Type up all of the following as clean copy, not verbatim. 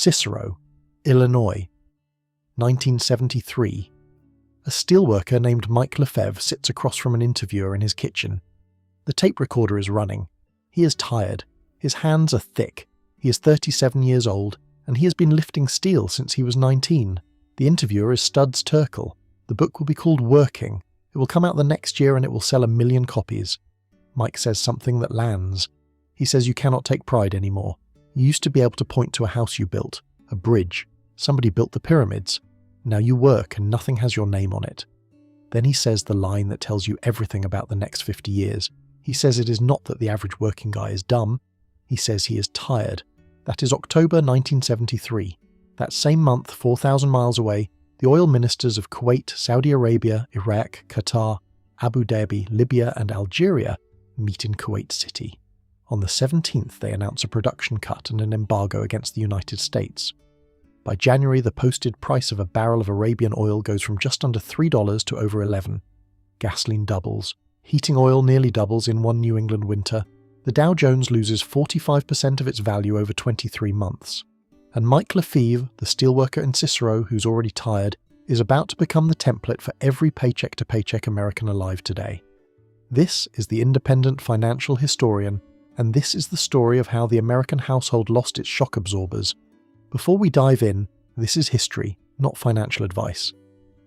Cicero, Illinois, 1973. A steelworker named Mike Lefebvre sits across from an interviewer in his kitchen. The tape recorder is running. He is tired. His hands are thick. He is 37 years old, and he has been lifting steel since he was 19. The interviewer is Studs Terkel. The book will be called Working. It will come out the next year and it will sell 1 million copies. Mike says something that lands. He says you cannot take pride anymore. You used to be able to point to a house you built, a bridge. Somebody built the pyramids. Now you work and nothing has your name on it. Then he says the line that tells you everything about the next 50 years. He says it is not that the average working guy is dumb. He says he is tired. That is October 1973. That same month, 4,000 miles away, the oil ministers of Kuwait, Saudi Arabia, Iraq, Qatar, Abu Dhabi, Libya and Algeria meet in Kuwait City. On the 17th, they announce a production cut and an embargo against the United States. By January, the posted price of a barrel of Arabian oil goes from just under $3 to over $11. Gasoline doubles. Heating oil nearly doubles in one New England winter. The Dow Jones loses 45% of its value over 23 months. And Mike Lefebvre, the steelworker in Cicero who's already tired, is about to become the template for every paycheck-to-paycheck American alive today. This is the Independent Financial Historian, and this is the story of how the American household lost its shock absorbers. Before we dive in, this is history, not financial advice.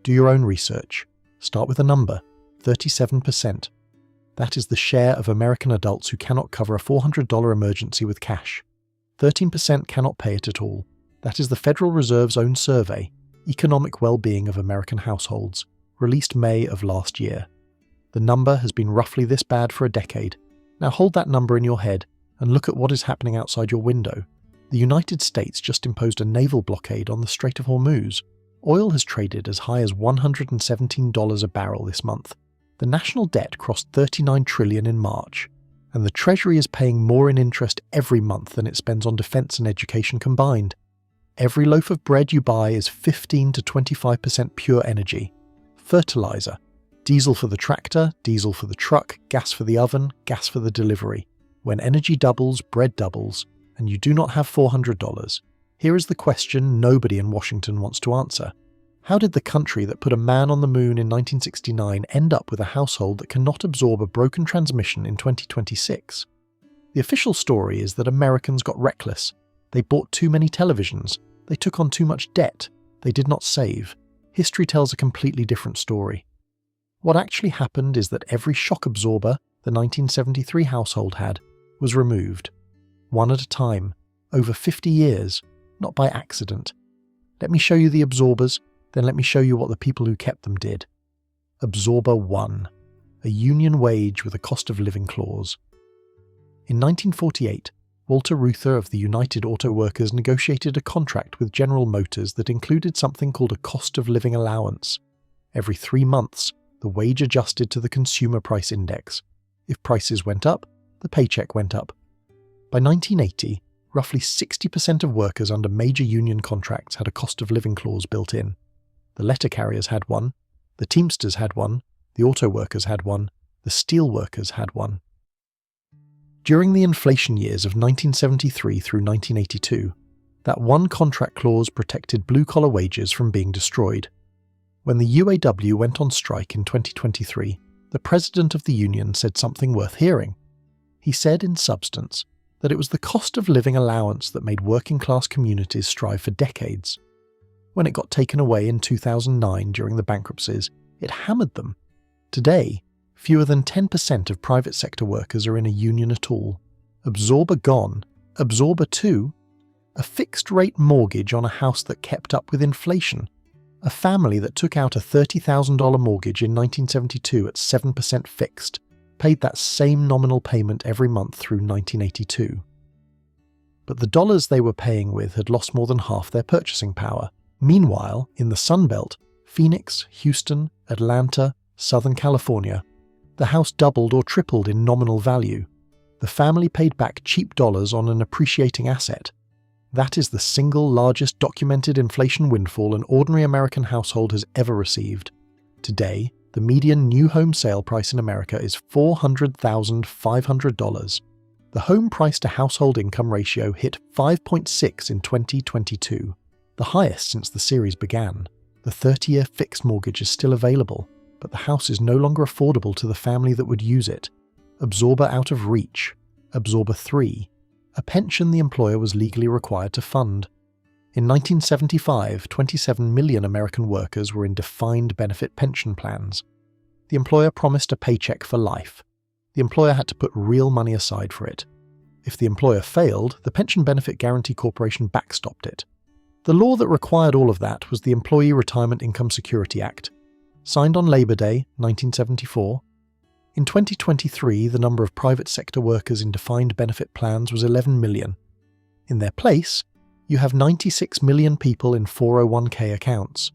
Do your own research. Start with a number, 37%. That is the share of American adults who cannot cover a $400 emergency with cash. 13% cannot pay it at all. That is the Federal Reserve's own survey, Economic Well-Being of American Households, released May of last year. The number has been roughly this bad for a decade. Now hold that number in your head and look at what is happening outside your window. The United States just imposed a naval blockade on the Strait of Hormuz. Oil has traded as high as $117 a barrel this month. The national debt crossed $39 trillion in March, and the Treasury is paying more in interest every month than it spends on defense and education combined. Every loaf of bread you buy is 15 to 25% pure energy. Fertilizer, diesel for the tractor, diesel for the truck, gas for the oven, gas for the delivery. When energy doubles, bread doubles, and you do not have $400. Here is the question nobody in Washington wants to answer. How did the country that put a man on the moon in 1969 end up with a household that cannot absorb a broken transmission in 2026? The official story is that Americans got reckless. They bought too many televisions. They took on too much debt. They did not save. History tells a completely different story. What actually happened is that every shock absorber the 1973 household had was removed. One at a time, over 50 years, not by accident. Let me show you the absorbers, then let me show you what the people who kept them did. Absorber 1. A union wage with a cost of living clause. In 1948, Walter Reuther of the United Auto Workers negotiated a contract with General Motors that included something called a cost of living allowance. Every 3 months, the wage adjusted to the consumer price index. If prices went up, the paycheck went up. By 1980, roughly 60% of workers under major union contracts had a cost of living clause built in. The letter carriers had one, the Teamsters had one, the auto workers had one, the steel workers had one. During the inflation years of 1973 through 1982, that one contract clause protected blue-collar wages from being destroyed. When the UAW went on strike in 2023, the president of the union said something worth hearing. He said, in substance, that it was the cost of living allowance that made working-class communities strive for decades. When it got taken away in 2009 during the bankruptcies, it hammered them. Today, fewer than 10% of private sector workers are in a union at all. Absorber gone. Absorber 2? A fixed-rate mortgage on a house that kept up with inflation. A family that took out a $30,000 mortgage in 1972 at 7% fixed, paid that same nominal payment every month through 1982. But the dollars they were paying with had lost more than half their purchasing power. Meanwhile, in the Sun Belt, Phoenix, Houston, Atlanta, Southern California, the house doubled or tripled in nominal value. The family paid back cheap dollars on an appreciating asset. That is the single largest documented inflation windfall an ordinary American household has ever received. Today, the median new home sale price in America is $400,500. The home price to household income ratio hit 5.6 in 2022, the highest since the series began. The 30-year fixed mortgage is still available, but the house is no longer affordable to the family that would use it. Absorber out of reach. Absorber 3. A pension the employer was legally required to fund. In 1975, 27 million American workers were in defined benefit pension plans. The employer promised a paycheck for life. The employer had to put real money aside for it. If the employer failed, the Pension Benefit Guaranty Corporation backstopped it. The law that required all of that was the Employee Retirement Income Security Act, signed on Labor Day, 1974. In 2023, the number of private sector workers in defined benefit plans was 11 million. In their place, you have 96 million people in 401k accounts.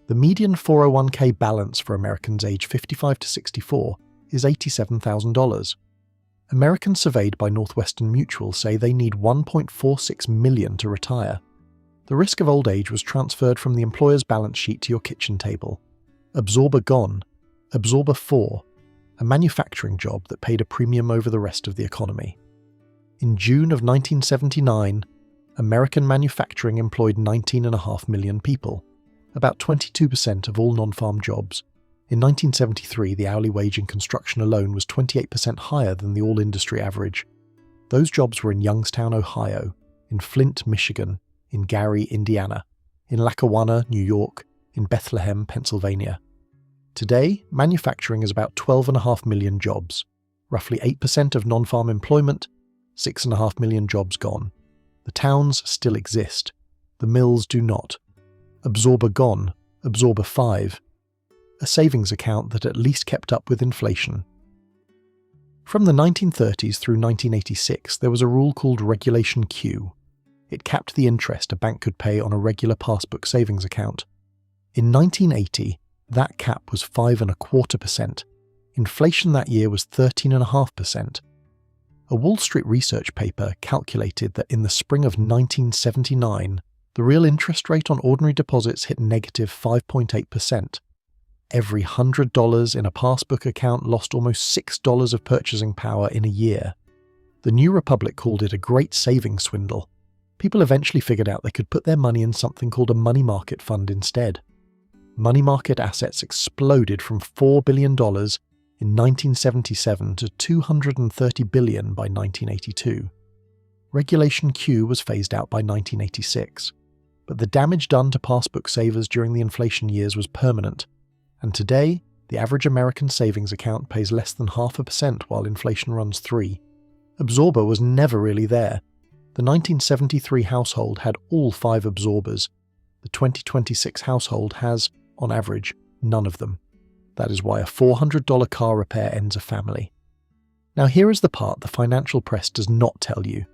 The median 401k balance for Americans aged 55 to 64 is $87,000. Americans surveyed by Northwestern Mutual say they need 1.46 million to retire. The risk of old age was transferred from the employer's balance sheet to your kitchen table. Absorber gone. Absorber 4. A manufacturing job that paid a premium over the rest of the economy. In June of 1979, American manufacturing employed 19.5 million people, about 22% of all non-farm jobs. In 1973, the hourly wage in construction alone was 28% higher than the all-industry average. Those jobs were in Youngstown, Ohio, in Flint, Michigan, in Gary, Indiana, in Lackawanna, New York, in Bethlehem, Pennsylvania. Today, manufacturing is about 12.5 million jobs, roughly 8% of non-farm employment, 6.5 million jobs gone. The towns still exist. The mills do not. Absorber gone. Absorber 5. A savings account that at least kept up with inflation. From the 1930s through 1986, there was a rule called Regulation Q. It capped the interest a bank could pay on a regular passbook savings account. In 1980, that cap was 5.25%. Inflation that year was 13.5%. A Wall Street research paper calculated that in the spring of 1979, the real interest rate on ordinary deposits hit negative 5.8%. Every $100 in a passbook account lost almost $6 of purchasing power in a year. The New Republic called it a great savings swindle. People eventually figured out they could put their money in something called a money market fund instead. Money market assets exploded from $4 billion in 1977 to $230 billion by 1982. Regulation Q was phased out by 1986, but the damage done to passbook savers during the inflation years was permanent, and today the average American savings account pays less than 0.5% while inflation runs 3%. Absorber was never really there. The 1973 household had all 5 absorbers. The 2026 household has, on average, none of them. That is why a $400 car repair ends a family. Now here is the part the financial press does not tell you.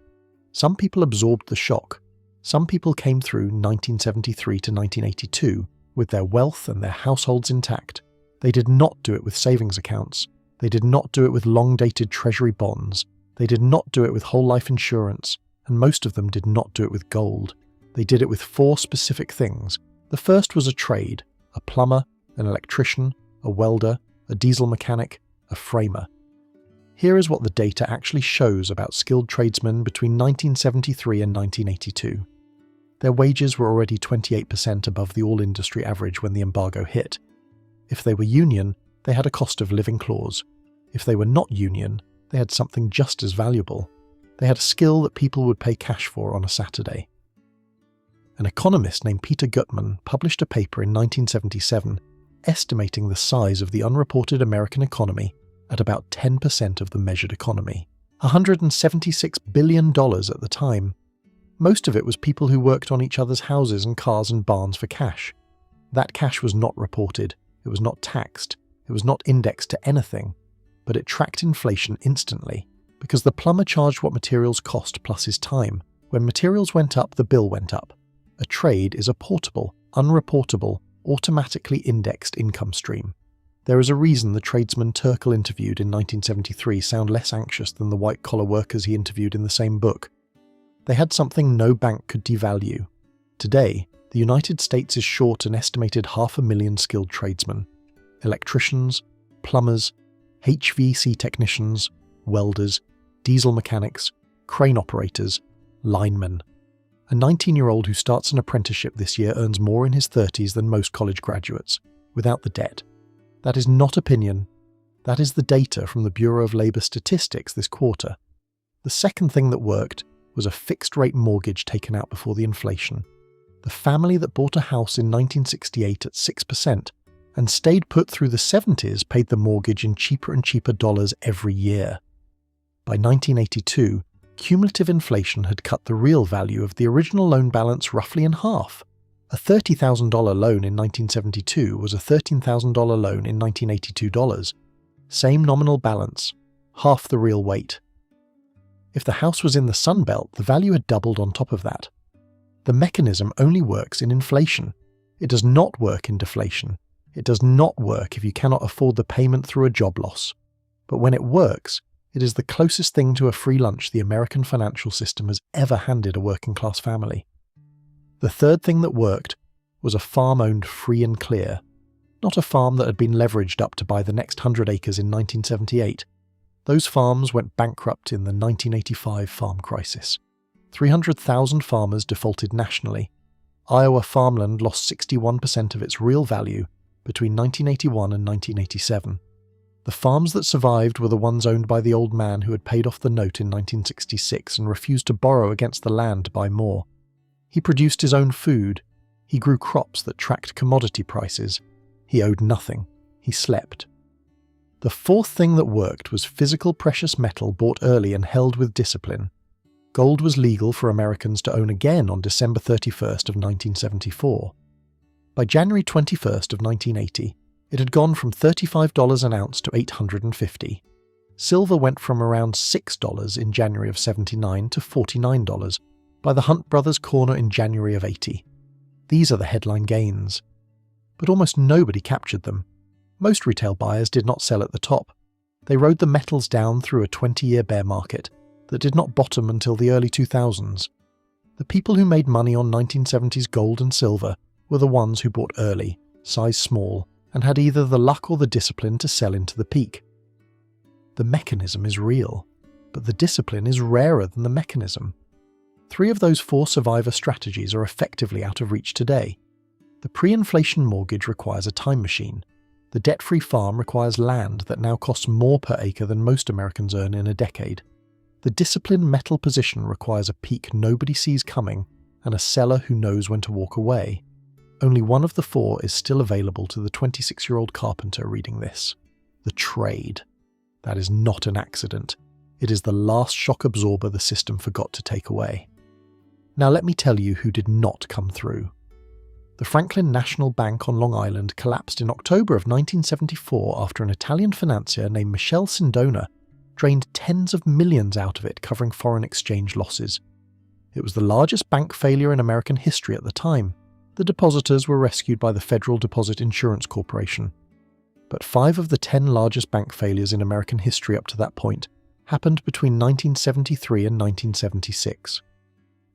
Some people absorbed the shock. Some people came through 1973 to 1982 with their wealth and their households intact. They did not do it with savings accounts. They did not do it with long-dated treasury bonds. They did not do it with whole life insurance, and most of them did not do it with gold. They did it with 4 specific things. The first was a trade: a plumber, an electrician, a welder, a diesel mechanic, a framer. Here is what the data actually shows about skilled tradesmen between 1973 and 1982. Their wages were already 28% above the all-industry average when the embargo hit. If they were union, they had a cost of living clause. If they were not union, they had something just as valuable. They had a skill that people would pay cash for on a Saturday. An economist named Peter Gutmann published a paper in 1977 estimating the size of the unreported American economy at about 10% of the measured economy. $176 billion at the time. Most of it was people who worked on each other's houses and cars and barns for cash. That cash was not reported, it was not taxed, it was not indexed to anything, but it tracked inflation instantly, because the plumber charged what materials cost plus his time. When materials went up, the bill went up. A trade is a portable, unreportable, automatically indexed income stream. There is a reason the tradesmen Turkle interviewed in 1973 sound less anxious than the white-collar workers he interviewed in the same book. They had something no bank could devalue. Today, the United States is short an estimated 500,000 skilled tradesmen: electricians, plumbers, HVAC technicians, welders, diesel mechanics, crane operators, linemen. A 19-year-old who starts an apprenticeship this year earns more in his 30s than most college graduates, without the debt. That is not opinion. That is the data from the Bureau of Labor Statistics this quarter. The second thing that worked was a fixed-rate mortgage taken out before the inflation. The family that bought a house in 1968 at 6% and stayed put through the 70s paid the mortgage in cheaper and cheaper dollars every year. By 1982, cumulative inflation had cut the real value of the original loan balance roughly in half. A $30,000 loan in 1972 was a $13,000 loan in 1982 dollars. Same nominal balance, half the real weight. If the house was in the Sun Belt, the value had doubled on top of that. The mechanism only works in inflation. It does not work in deflation. It does not work if you cannot afford the payment through a job loss. But when it works, it is the closest thing to a free lunch the American financial system has ever handed a working-class family. The third thing that worked was a farm owned free and clear. Not a farm that had been leveraged up to buy the next 100 acres in 1978. Those farms went bankrupt in the 1985 farm crisis. 300,000 farmers defaulted nationally. Iowa farmland lost 61% of its real value between 1981 and 1987. The farms that survived were the ones owned by the old man who had paid off the note in 1966 and refused to borrow against the land to buy more. He produced his own food. He grew crops that tracked commodity prices. He owed nothing. He slept. The fourth thing that worked was physical precious metal bought early and held with discipline. Gold was legal for Americans to own again on December 31st of 1974. By January 21st of 1980, it had gone from $35 an ounce to $850. Silver went from around $6 in January of 79 to $49 by the Hunt Brothers corner in January of 80. These are the headline gains. But almost nobody captured them. Most retail buyers did not sell at the top. They rode the metals down through a 20-year bear market that did not bottom until the early 2000s. The people who made money on 1970s gold and silver were the ones who bought early, size small, and had either the luck or the discipline to sell into the peak. The mechanism is real, but the discipline is rarer than the mechanism. 3 of those 4 survivor strategies are effectively out of reach today. The pre-inflation mortgage requires a time machine. The debt-free farm requires land that now costs more per acre than most Americans earn in a decade. The disciplined metal position requires a peak nobody sees coming and a seller who knows when to walk away. Only one of the 4 is still available to the 26-year-old carpenter reading this. The trade. That is not an accident. It is the last shock absorber the system forgot to take away. Now let me tell you who did not come through. The Franklin National Bank on Long Island collapsed in October of 1974 after an Italian financier named Michele Sindona drained tens of millions out of it, covering foreign exchange losses. It was the largest bank failure in American history at the time. The depositors were rescued by the Federal Deposit Insurance Corporation. But 5 of the 10 largest bank failures in American history up to that point happened between 1973 and 1976.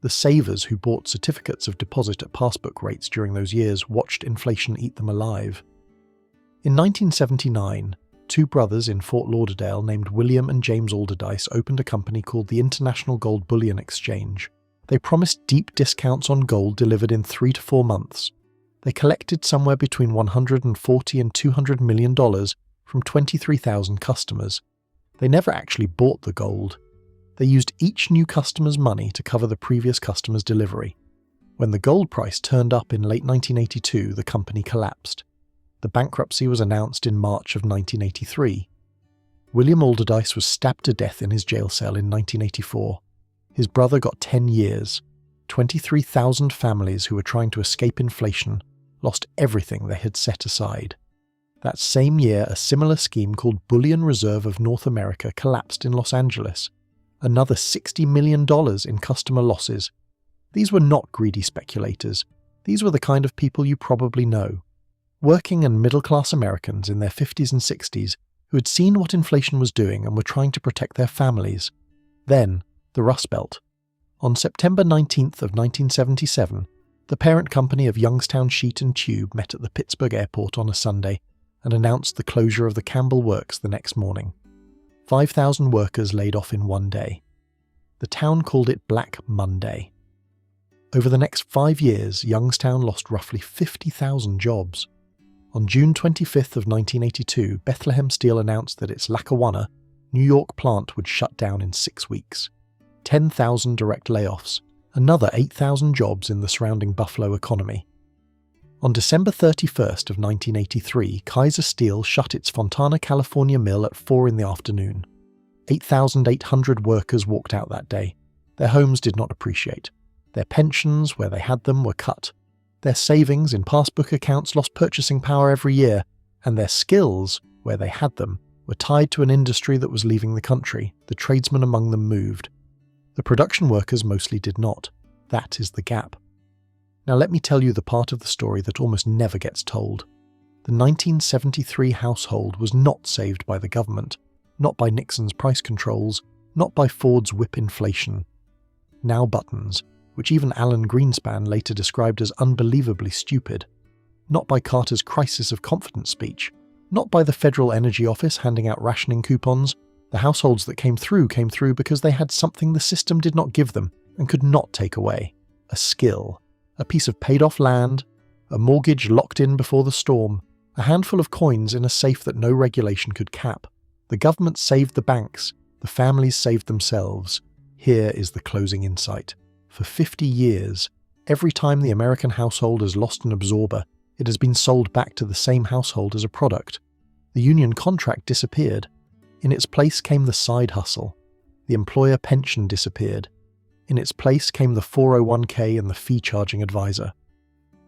The savers who bought certificates of deposit at passbook rates during those years watched inflation eat them alive. In 1979, 2 brothers in Fort Lauderdale named William and James Alderdice opened a company called the International Gold Bullion Exchange. They promised deep discounts on gold delivered in 3 to 4 months. They collected somewhere between $140 and $200 million from 23,000 customers. They never actually bought the gold. They used each new customer's money to cover the previous customer's delivery. When the gold price turned up in late 1982, the company collapsed. The bankruptcy was announced in March of 1983. William Alderdice was stabbed to death in his jail cell in 1984. His brother got 10 years. 23,000 families who were trying to escape inflation lost everything they had set aside. That same year, a similar scheme called Bullion Reserve of North America collapsed in Los Angeles. Another $60 million in customer losses. These were not greedy speculators. These were the kind of people you probably know. Working and middle-class Americans in their 50s and 60s who had seen what inflation was doing and were trying to protect their families. Then, the Rust Belt. On September 19th of 1977, the parent company of Youngstown Sheet and Tube met at the Pittsburgh airport on a Sunday and announced the closure of the Campbell Works the next morning. 5,000 workers laid off in one day. The town called it Black Monday. Over the next 5 years, Youngstown lost roughly 50,000 jobs. On June 25th of 1982, Bethlehem Steel announced that its Lackawanna, New York plant would shut down in 6 weeks. 10,000 direct layoffs, another 8,000 jobs in the surrounding Buffalo economy. On December 31st of 1983, Kaiser Steel shut its Fontana, California mill at 4 in the afternoon. 8,800 workers walked out that day. Their homes did not appreciate. Their pensions, where they had them, were cut. Their savings in passbook accounts lost purchasing power every year, and their skills, where they had them, were tied to an industry that was leaving the country. The tradesmen among them moved. The production workers mostly did not. That is the gap. Now let me tell you the part of the story that almost never gets told. The 1973 household was not saved by the government, not by Nixon's price controls, not by Ford's whip inflation. Now buttons, which even Alan Greenspan later described as unbelievably stupid. Not by Carter's crisis of confidence speech, not by the Federal Energy Office handing out rationing coupons. The households that came through because they had something the system did not give them and could not take away. A skill. A piece of paid-off land, a mortgage locked in before the storm, a handful of coins in a safe that no regulation could cap. The government saved the banks, the families saved themselves. Here is the closing insight. For 50 years, every time the American household has lost an absorber, it has been sold back to the same household as a product. The union contract disappeared. In its place came the side hustle. The employer pension disappeared. In its place came the 401k and the fee-charging advisor.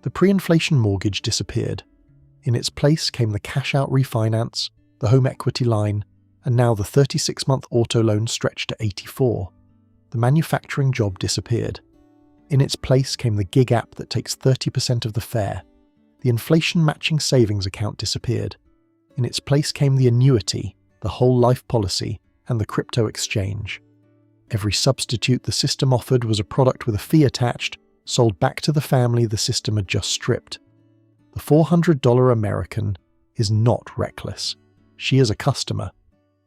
The pre-inflation mortgage disappeared. In its place came the cash-out refinance, the home equity line, and now the 36-month auto loan stretched to 84. The manufacturing job disappeared. In its place came the gig app that takes 30% of the fare. The inflation-matching savings account disappeared. In its place came the annuity, the whole life policy, and the crypto exchange. Every substitute the system offered was a product with a fee attached, sold back to the family the system had just stripped. The $400 American is not reckless. She is a customer.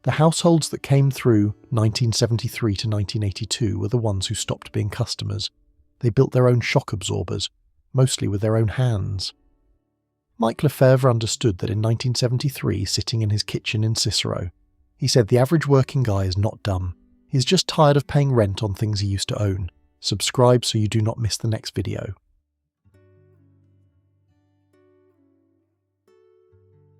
The households that came through 1973 to 1982 were the ones who stopped being customers. They built their own shock absorbers, mostly with their own hands. Mike Lefebvre understood that in 1973, sitting in his kitchen in Cicero. He said the average working guy is not dumb. He's just tired of paying rent on things he used to own. Subscribe so you do not miss the next video.